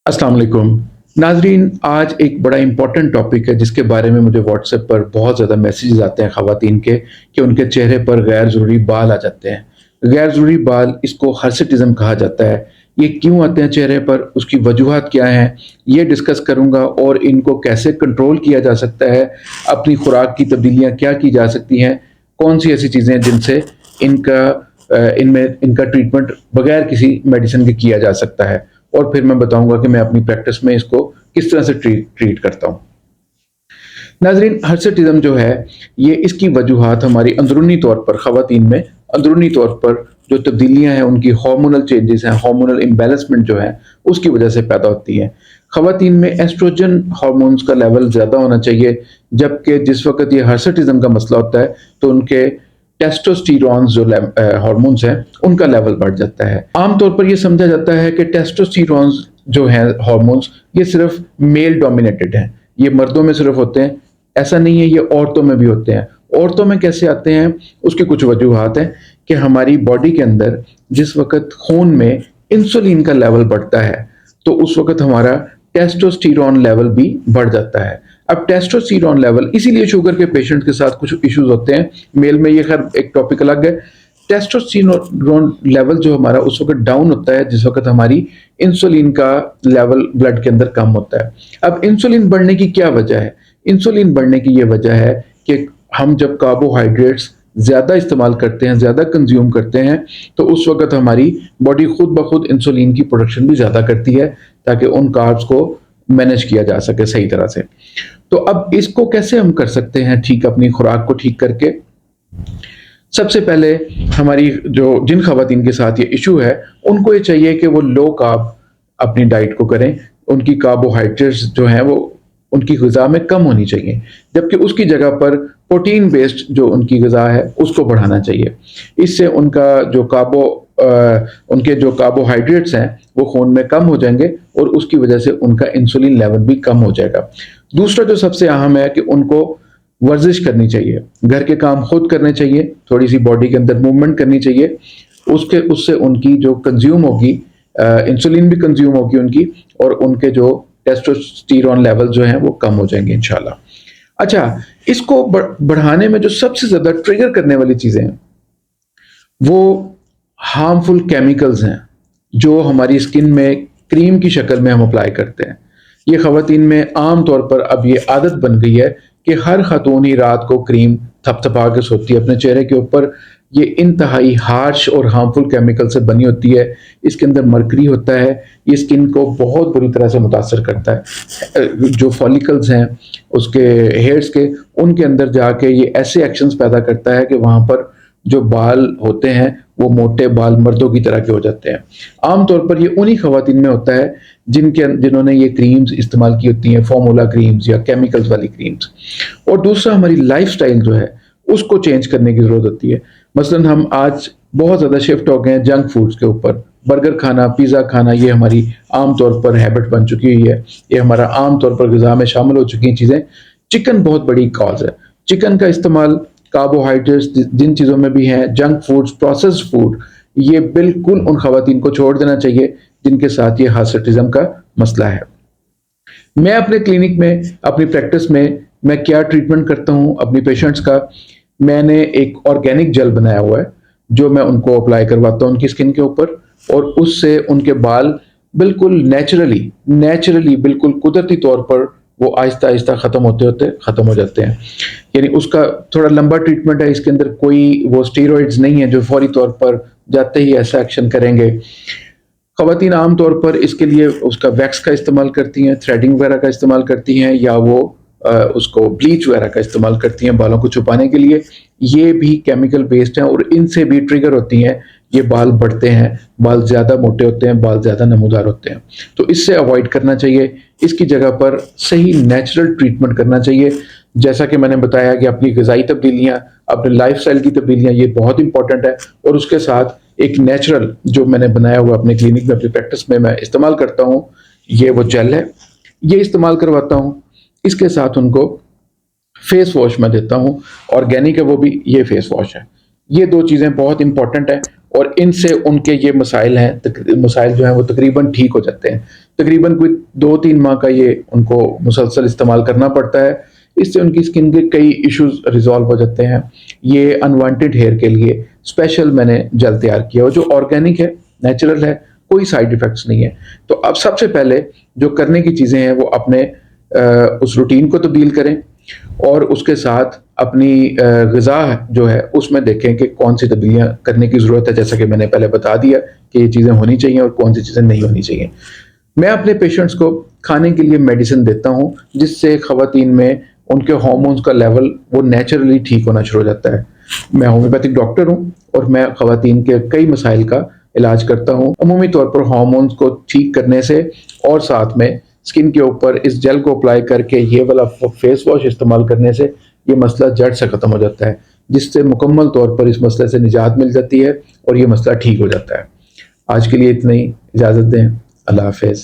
अस्सलाम वालेकुम नाजरीन। आज एक बड़ा इंपॉर्टेंट टॉपिक है जिसके बारे में मुझे व्हाट्सएप पर बहुत ज़्यादा मैसेजेस आते हैं ख़वातीन के कि उनके चेहरे पर गैर ज़रूरी बाल आ जाते हैं। गैर ज़रूरी बाल, इसको हर्सिटिज़म कहा जाता है। ये क्यों आते हैं चेहरे पर, उसकी वजूहात क्या हैं, ये डिस्कस करूँगा और इनको कैसे कंट्रोल किया जा सकता है, अपनी खुराक की तब्दीलियाँ क्या की जा सकती हैं, कौन सी ऐसी चीज़ें हैं जिनसे इनका ट्रीटमेंट बगैर किसी मेडिसिन के किया जा सकता है, और फिर मैं बताऊंगा कि मैं अपनी प्रैक्टिस में इसको किस तरह से ट्रीट करता हूं। नाजरीन, हर्सिटिज्म जो है, ये इसकी वजूहात हमारी अंदरूनी तौर पर ख़वातीन में अंदरूनी तौर पर जो तब्दीलियां हैं, उनकी हार्मोनल चेंजेस हैं, हार्मोनल इम्बैलेंसमेंट जो है उसकी वजह से पैदा होती है। ख़वातीन में एस्ट्रोजन हार्मोन्स का लेवल ज़्यादा होना चाहिए, जबकि जिस वक्त ये हर्सिटिज्म का मसला होता है तो उनके टेस्टोस्टेरोन जो हार्मोन्स हैं उनका लेवल बढ़ जाता है। आमतौर पर यह समझा जाता है कि टेस्टोस्टेरोन जो है हार्मोन्स, ये सिर्फ मेल डोमिनेटेड हैं, ये मर्दों में सिर्फ होते हैं। ऐसा नहीं है, ये औरतों में भी होते हैं। औरतों में कैसे आते हैं, उसकी कुछ वजूहात हैं कि हमारी बॉडी के अंदर जिस वक्त खून में इंसुलिन का लेवल बढ़ता है तो उस वक्त हमारा टेस्टोस्टेरोन लेवल भी बढ़ जाता है। अब टेस्टोस्टेरोन लेवल, इसीलिए शुगर के पेशेंट के साथ कुछ इश्यूज होते हैं। मेल में ये खैर एक टॉपिक अलग है। टेस्टोस्टेरोन लेवल जो हमारा उस वक्त डाउन होता है जिस वक्त हमारी इंसुलिन का लेवल ब्लड के अंदर कम होता है। अब इंसुलिन बढ़ने की क्या वजह है? इंसुलिन बढ़ने की ये वजह है कि हम जब कार्बोहाइड्रेट्स ज़्यादा इस्तेमाल करते हैं, ज़्यादा कंज्यूम करते हैं, तो उस वक्त हमारी बॉडी खुद ब खुद इंसुलिन की प्रोडक्शन भी ज़्यादा करती है ताकि उन कार्ब्स को मैनेज किया जा सके सही तरह से। तो अब इसको कैसे हम कर सकते हैं ठीक, अपनी खुराक को ठीक करके? सबसे पहले हमारी जिन खवातीन के साथ ये इशू है, उनको ये चाहिए कि वो लो कार्ब अपनी डाइट को करें। उनकी कार्बोहाइड्रेट्स जो हैं वो उनकी ग़िज़ा में कम होनी चाहिए, जबकि उसकी जगह पर प्रोटीन बेस्ड जो उनकी ग़िज़ा है उसको बढ़ाना चाहिए। इससे उनके जो कार्बोहाइड्रेट्स हैं वो खून में कम हो जाएंगे और उसकी वजह से उनका इंसुलिन लेवल भी कम हो जाएगा। दूसरा जो सबसे अहम है कि उनको वर्जिश करनी चाहिए, घर के काम खुद करने चाहिए, थोड़ी सी बॉडी के अंदर मूवमेंट करनी चाहिए। उससे उनकी जो कंज्यूम होगी, इंसुलिन भी कंज्यूम होगी उनकी, और उनके जो टेस्टोस्टेरोन लेवल जो हैं वो कम हो जाएंगे इंशाल्लाह। अच्छा, इसको बढ़ाने में जो सबसे ज़्यादा ट्रिगर करने वाली चीज़ें हैं वो हार्मफुल केमिकल्स हैं जो हमारी स्किन में क्रीम की शक्ल में हम अप्लाई करते हैं। ये ख़वातीन में आम तौर पर अब ये आदत बन गई है कि हर खातून ही रात को क्रीम थपथपा के सोती है अपने चेहरे के ऊपर। ये इंतहाई हार्श और हार्मफुल केमिकल से बनी होती है। इसके अंदर मरकरी होता है, ये स्किन को बहुत बुरी तरह से मुतासर करता है। जो फॉलिकल्स हैं उसके हेयर्स के, उनके अंदर जाके ये ऐसे एक्शंस पैदा करता है कि वहाँ पर जो बाल होते हैं वो मोटे बाल मर्दों की तरह के हो जाते हैं। आमतौर पर ये उन्हीं खवातीन में होता है जिन्होंने ये क्रीम्स इस्तेमाल की होती हैं, फॉर्मूला क्रीम्स या केमिकल्स वाली क्रीम्स। और दूसरा, हमारी लाइफस्टाइल जो है उसको चेंज करने की ज़रूरत होती है। मसलन हम आज बहुत ज़्यादा शिफ्ट हो गए हैं जंक फूड्स के ऊपर। बर्गर खाना, पिज़्ज़ा खाना, ये हमारी आम तौर पर हैबिट बन चुकी हुई है, ये हमारा आम तौर पर ग़िज़ा में शामिल हो चुकी हैं चीज़ें। चिकन बहुत बड़ी कॉज है। चिकन का इस्तेमाल, कार्बोहाइड्रेट्स जिन चीज़ों में भी हैं, जंक फूड्स, प्रोसेस्ड फूड, ये बिल्कुल उन खवातीन को छोड़ देना चाहिए जिनके साथ ये हर्सिटिज्म का मसला है। मैं अपने क्लिनिक में, अपनी प्रैक्टिस में मैं क्या ट्रीटमेंट करता हूँ अपनी पेशेंट्स का, मैंने एक ऑर्गेनिक जेल बनाया हुआ है जो मैं उनको अप्लाई करवाता हूँ उनकी स्किन के ऊपर, और उससे उनके बाल बिल्कुल नेचुरली बिल्कुल कुदरती तौर पर वो आहिस्ता आहिस्ता ख़त्म हो जाते हैं। यानी उसका थोड़ा लंबा ट्रीटमेंट है, इसके अंदर कोई वो स्टेरॉइड्स नहीं है जो फौरी तौर पर जाते ही ऐसा एक्शन करेंगे। ख़वातीन आम तौर पर इसके लिए उसका वैक्स का इस्तेमाल करती हैं, थ्रेडिंग वगैरह का इस्तेमाल करती हैं, या वो उसको ब्लीच वगैरह का इस्तेमाल करती हैं बालों को छुपाने के लिए। ये भी केमिकल बेस्ड हैं और इनसे भी ट्रिगर होती हैं, ये बाल बढ़ते हैं, बाल ज़्यादा मोटे होते हैं, बाल ज़्यादा नमूदार होते हैं। तो इससे अवॉइड करना चाहिए। इसकी जगह पर सही नेचुरल ट्रीटमेंट करना चाहिए। जैसा कि मैंने बताया कि अपनी ग़िज़ाई तब्दीलियाँ, अपने लाइफस्टाइल की तब्दीलियाँ, ये बहुत इंपॉर्टेंट है। और उसके साथ एक नेचुरल जो मैंने बनाया हुआ अपने क्लिनिक में, अपनी प्रैक्टिस में मैं इस्तेमाल करता हूँ, ये वो जेल है, ये इस्तेमाल करवाता हूँ। इसके साथ उनको फेस वॉश मैं देता हूँ, ऑर्गेनिक है वो भी, ये फेस वॉश है। ये दो चीज़ें बहुत इंपॉर्टेंट है اور ان سے ان کے یہ مسائل جو ہیں وہ تقریباً ٹھیک ہو جاتے ہیں. تقریباً کوئی 2-3 ماہ کا یہ ان کو مسلسل استعمال کرنا پڑتا ہے. اس سے ان کی اسکن کے کئی ایشوز ریزالو ہو جاتے ہیں. یہ انوانٹیڈ ہیئر کے لیے اسپیشل میں نے جل تیار کیا، اور جو آرگینک ہے، نیچرل ہے، کوئی سائیڈ ایفیکٹس نہیں ہے. تو اب سب سے پہلے جو کرنے کی چیزیں ہیں وہ اپنے اس روٹین کو تبدیل کریں، اور اس کے ساتھ اپنی غذا جو ہے اس میں دیکھیں کہ کون سی تبدیلیاں کرنے کی ضرورت ہے، جیسا کہ میں نے پہلے بتا دیا کہ یہ چیزیں ہونی چاہیے اور کون سی چیزیں نہیں ہونی چاہیے. میں اپنے پیشنٹس کو کھانے کے لیے میڈیسن دیتا ہوں جس سے خواتین میں ان کے ہارمونز کا لیول وہ نیچرلی ٹھیک ہونا شروع ہو جاتا ہے. میں ہومیوپیتھک ڈاکٹر ہوں اور میں خواتین کے کئی مسائل کا علاج کرتا ہوں، عمومی طور پر ہارمونز کو ٹھیک کرنے سے، اور ساتھ میں اسکن کے اوپر اس جیل کو اپلائی کر کے یہ والا فیس واش استعمال کرنے سے یہ مسئلہ جڑ سے ختم ہو جاتا ہے، جس سے مکمل طور پر اس مسئلے سے نجات مل جاتی ہے اور یہ مسئلہ ٹھیک ہو جاتا ہے. آج کے لیے اتنا ہی، اجازت دیں. اللہ حافظ.